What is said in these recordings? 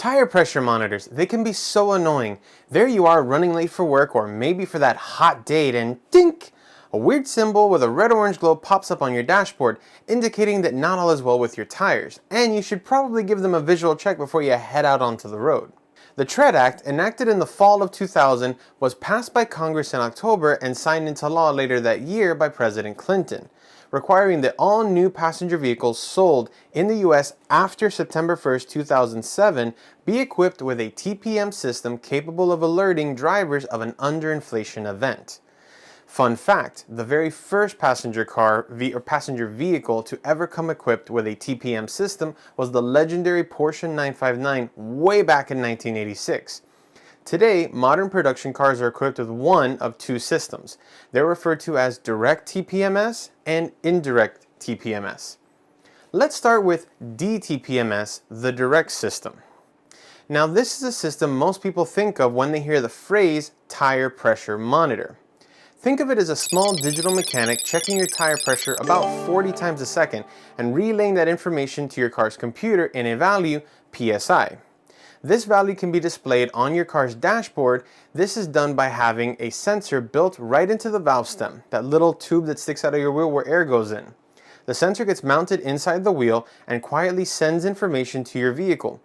Tire pressure monitors, they can be so annoying. There you are running late for work or maybe for that hot date and dink! A weird symbol with a red-orange glow pops up on your dashboard, indicating that not all is well with your tires, and you should probably give them a visual check before you head out onto the road. The TREAD Act, enacted in the fall of 2000, was passed by Congress in October and signed into law later that year by President Clinton, requiring that all new passenger vehicles sold in the US after September 1st, 2007 be equipped with a TPM system capable of alerting drivers of an underinflation event. Fun fact, the very first passenger vehicle to ever come equipped with a TPM system was the legendary Porsche 959 way back in 1986. Today, modern production cars are equipped with one of two systems. They're referred to as direct TPMS and indirect TPMS. Let's start with DTPMS, the direct system. Now, this is a system most people think of when they hear the phrase tire pressure monitor. Think of it as a small digital mechanic checking your tire pressure about 40 times a second and relaying that information to your car's computer in a value, PSI. This value can be displayed on your car's dashboard. This is done by having a sensor built right into the valve stem, that little tube that sticks out of your wheel where air goes in. The sensor gets mounted inside the wheel and quietly sends information to your vehicle.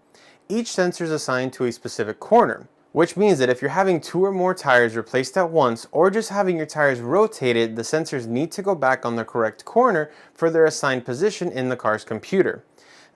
Each sensor is assigned to a specific corner, which means that if you're having 2 or more tires replaced at once or just having your tires rotated, the sensors need to go back on the correct corner for their assigned position in the car's computer.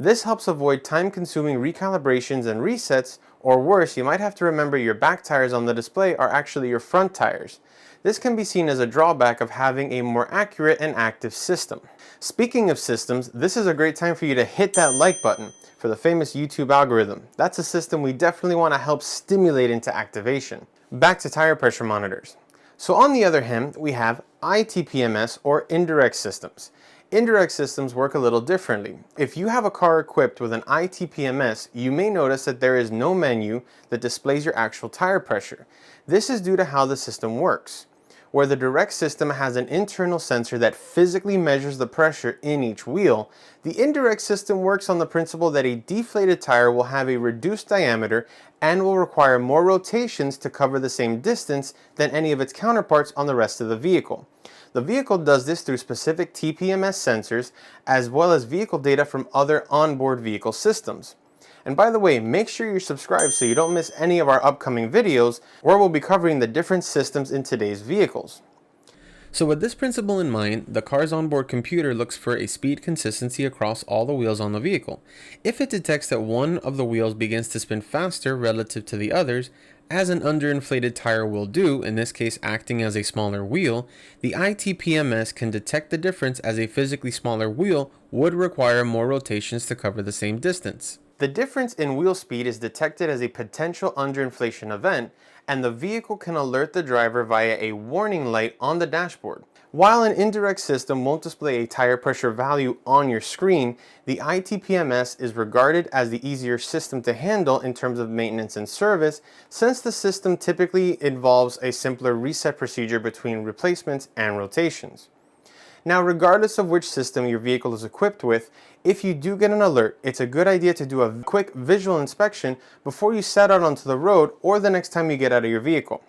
This helps avoid time-consuming recalibrations and resets, or worse, you might have to remember your back tires on the display are actually your front tires. This can be seen as a drawback of having a more accurate and active system. Speaking of systems, this is a great time for you to hit that like button for the famous YouTube algorithm. That's a system we definitely want to help stimulate into activation. Back to tire pressure monitors. So on the other hand, we have ITPMS or indirect systems. Indirect systems work a little differently. If you have a car equipped with an ITPMS, you may notice that there is no menu that displays your actual tire pressure. This is due to how the system works, where the direct system has an internal sensor that physically measures the pressure in each wheel. The indirect system works on the principle that a deflated tire will have a reduced diameter and will require more rotations to cover the same distance than any of its counterparts on the rest of the vehicle. The vehicle does this through specific TPMS sensors as well as vehicle data from other onboard vehicle systems. And by the way, make sure you're subscribed so you don't miss any of our upcoming videos where we'll be covering the different systems in today's vehicles. So with this principle in mind, the car's onboard computer looks for a speed consistency across all the wheels on the vehicle. If it detects that one of the wheels begins to spin faster relative to the others, as an underinflated tire will do, in this case acting as a smaller wheel, the ITPMS can detect the difference as a physically smaller wheel would require more rotations to cover the same distance. The difference in wheel speed is detected as a potential underinflation event, and the vehicle can alert the driver via a warning light on the dashboard. While an indirect system won't display a tire pressure value on your screen, the ITPMS is regarded as the easier system to handle in terms of maintenance and service, since the system typically involves a simpler reset procedure between replacements and rotations. Now, regardless of which system your vehicle is equipped with, if you do get an alert, it's a good idea to do a quick visual inspection before you set out onto the road or the next time you get out of your vehicle.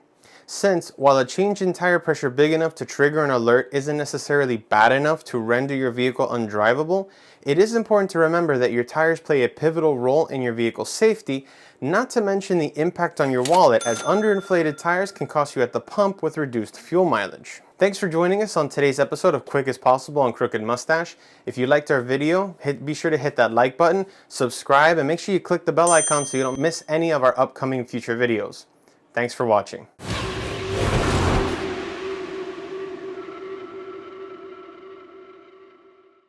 Since, while a change in tire pressure big enough to trigger an alert isn't necessarily bad enough to render your vehicle undrivable, it is important to remember that your tires play a pivotal role in your vehicle's safety, not to mention the impact on your wallet, as underinflated tires can cost you at the pump with reduced fuel mileage. Thanks for joining us on today's episode of Quick as Possible on Crooked Mustache. If you liked our video, be sure to hit that like button, subscribe, and make sure you click the bell icon so you don't miss any of our upcoming future videos. Thanks for watching.